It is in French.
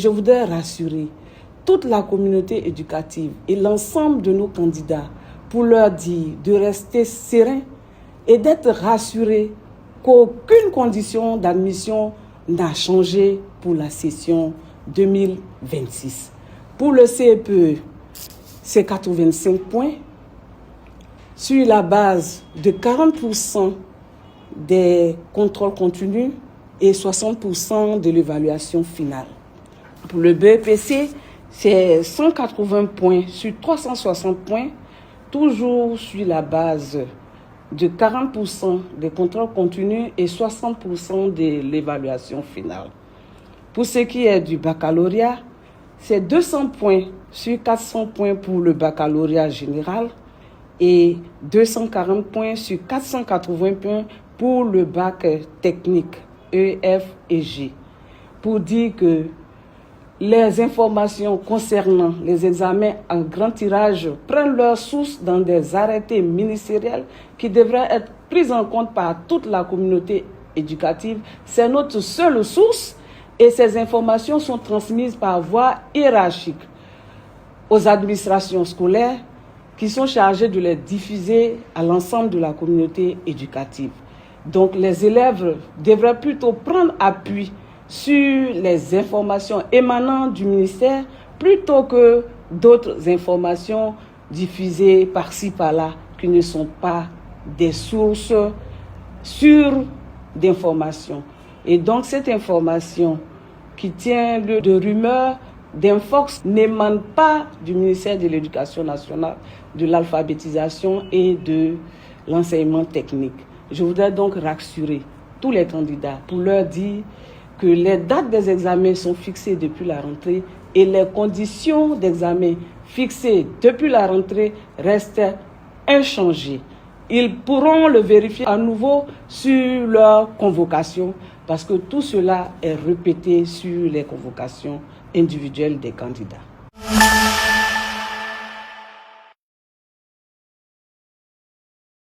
je voudrais rassurer toute la communauté éducative et l'ensemble de nos candidats pour leur dire de rester sereins et d'être rassurés qu'aucune condition d'admission n'a changé pour la session 2026. Pour le CEPE, c'est 85 points sur la base de 40% des contrôles continus et 60% de l'évaluation finale. Pour le BEPC, c'est 180 points sur 360 points, toujours sur la base de 40% des contrôles continus et 60% de l'évaluation finale. Pour ce qui est du baccalauréat, c'est 200 points sur 400 points pour le baccalauréat général et 240 points sur 480 points pour le bac technique E, F et G. Pour dire que les informations concernant les examens en grand tirage prennent leur source dans des arrêtés ministériels qui devraient être pris en compte par toute la communauté éducative. C'est notre seule source et ces informations sont transmises par voie hiérarchique aux administrations scolaires qui sont chargées de les diffuser à l'ensemble de la communauté éducative. Donc les élèves devraient plutôt prendre appui sur les informations émanant du ministère plutôt que d'autres informations diffusées par-ci par-là qui ne sont pas des sources sûres d'informations. Et donc cette information qui tient lieu de rumeurs, d'infox, n'émane pas du ministère de l'Éducation nationale, de l'alphabétisation et de l'enseignement technique. Je voudrais donc rassurer tous les candidats pour leur dire que les dates des examens sont fixées depuis la rentrée et les conditions d'examen fixées depuis la rentrée restent inchangées. Ils pourront le vérifier à nouveau sur leur convocation parce que tout cela est répété sur les convocations individuelles des candidats.